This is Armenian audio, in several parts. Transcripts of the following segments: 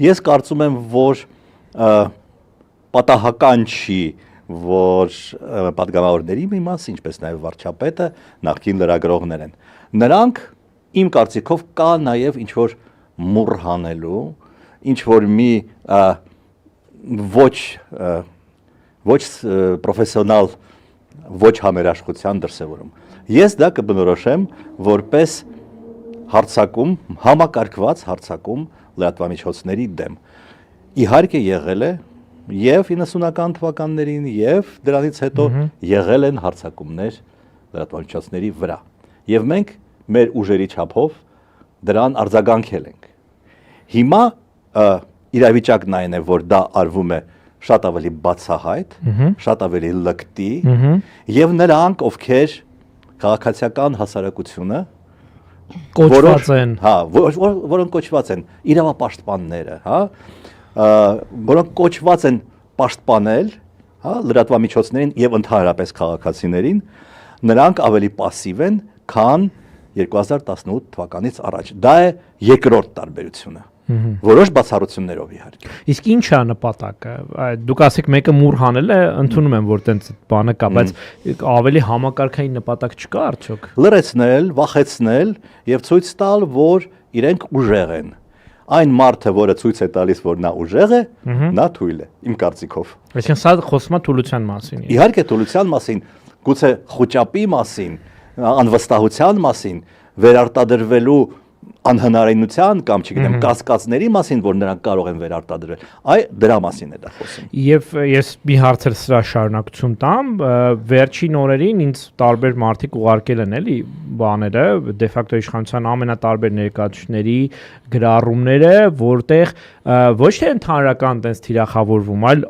Ես կարծում եմ, որ պատահական չի, որ պատգամավորների մի մաս, ինչպես նաև վարչապետը, նախկին լրագրողներ են։ Նրանք իմ կարծիքով կա նաև ինչ-որ մուռ հանելու, ինչ-որ մի ոչ պրոֆեսիոնալ, ոչ համերաշխության դրսևորում։ Ես դա կբնորոշեմ որպես հարձակում, համակարգված հարձակում լրատվամիջոցների դեմ։ Իհարկե եղել է և 90-ական թվականներին, և դրանից հետո եղել են հարձակումներ լրատվամիջոցների վրա։ Եվ մենք մեր ուժերի չափով դրան արձագանքել ենք։ Հիմա իրավիճակն այն է, որ դա արվում է շատ ավելի բացահայտ, շատ ավելի լկտի, և նրանք, ովքեր քաղաքացիական հասարակությունը կոչված են, որոնք կոչված են իրավապաշտպանները, որոնք կոչված են պաշտպանել լրատվամիջոցներին և ընդհանրապես քաղաքացիներին, նրանք ավելի պասիվ են, քան 2018 թվականից առաջ։ Դա է երկրորդ տարբերությունը։ Որոշ բացառություններով իհարկե։ Իսկ ի՞նչ է նպատակը։ Դուք ասեք մեկը մուռ հանել է, ընդունում եմ, որ տենց բանը կա, բայց ավելի համակարգային նպատակ չկա արդյոք։ Լրացնել, վախեցնել եւ ցույց տալ, որ իրենք ուժեղ են։ Այն մարդը, որը ցույց է տալիս, որ նա ուժեղ է, նա թույլ է, իմ կարծիքով։ Այսինքն սա խոսում է թուլության մասին։ Իհարկե թուլության մասին, գուցե խոճապի մասին, անվստահության մասին, վերարտադրվելու անհնարինության կամ չգիտեմ կասկածների մասին, որ նրանք կարող են վերարտադրել, դրա մասին է դա խոսում։ Եվ ես մի հարց էլ սրա շարունակություն տամ, վերջին օրերին ինձ տարբեր մարդիկ ուղարկել են էլի բաները, դե ֆակտո իշխանության ամենատարբեր ներկայացուցիչների գրառումները, որտեղ ոչ թե ընդհանրական տես թիրախավորվում, այլ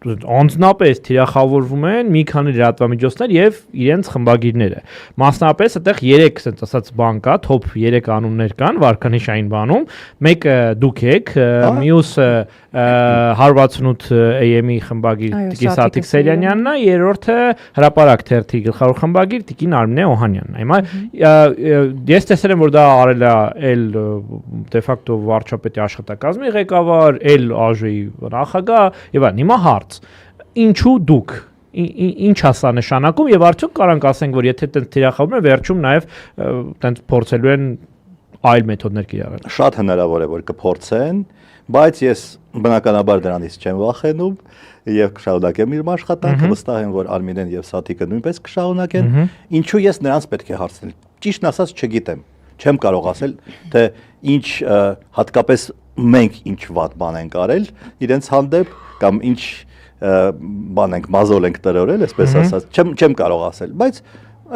անձնապես թիրախավորվում են մի քանի լրատվամիջոցներ եւ իրենց խմբագիրները։ Մասնապես այդտեղ 3 ասած ասած բան կա, top 3 անուններ կան վարկանիշային բանում։ Մեկը դուք եք, մյուսը 168 AM-ի խմբագիր Տիկին Սաթիկ Սերյանյանն է, երրորդը Հրապարակ թերթի գլխավոր խմբագիր Տիկին Արմինե Օհանյանն է։ Հիմա ես տեսել եմ, որ դա արել է էլ դե ֆակտո վարչապետի աշխատակազմի ղեկավար, էլ ԱԺ-ի նախագահ եւ այլն։ Հիմա հարց. ինչու դուք ինչ է սա նշանակում եւ արդյոք կարանք ասենք, որ եթե տենց թիրախավորում են, վերջում նաեւ տենց փորձելու են այլ մեթոդներ կիրառել։ Շատ հնարավոր է, որ կփորձեն, բայց ես բնականաբար դրանից չեմ վախենում եւ կշարունակեմ իմ աշխատանքը, վստահ եմ, որ Արմինեն եւ Սաթիկը նույնպես կշարունակեն։ Ինչու ես նրանց պետք է հարցնել։ Ճիշտն ասած չգիտեմ, չեմ կարող ասել, թե ինչ հատկապես մենք ինչ վատ բան ենք արել իրենց հանդեպ կամ ինչ բան ենք մազոլ ենք տրորել, այսպես ասած, չեմ կարող ասել, բայց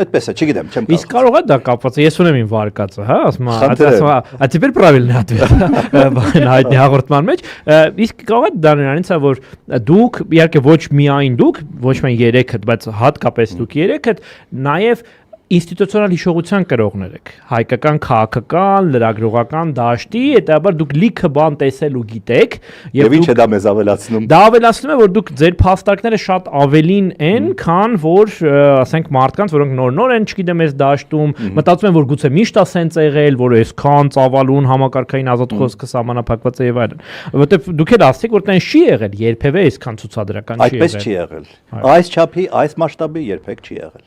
այդպես է, չգիտեմ, չեմ կարող։ Իսկ կարող է դա կապված, ես ունեմ իմ վարկածը, հա, ասում եմ, а теперь правильный ответ հայտնի հաղորդման մեջ, իսկ կարող է դա նրանից է, որ դուք, իհարկե ոչ միայն դուք, ոչ միայն երեքդ, բայց հատկապես դուք երեքդ, նաև ինստիտուցիոնալ հիշողության կրողներ եք, հայկական, քաղաքական, լրագրողական դաշտի, հետաբար դուք լիքը բան տեսել ու գիտեք, եւ ինչ է դա մեզ ավելացնում։ Դա ավելացնում է, որ դուք ձեր փաստարկները շատ ավելին են, քան որ, ասենք, մարդկանց, որոնք նոր են, չգիտեմ, այս դաշտում, մտածում են, որ գուցե միշտ է սենց եղել, որ այսքան ծավալուն համակարգային ազատ խոսքը սահմանափակված է եւ այլն։ Որտեւ դուք էլ ասացիք, որ տեն չի եղել, երբևէ այսքան ցուցադրական չի եղել։ Այդպես չի եղել։ Այս չափի, այս մասշտաբի երբեք չի եղել։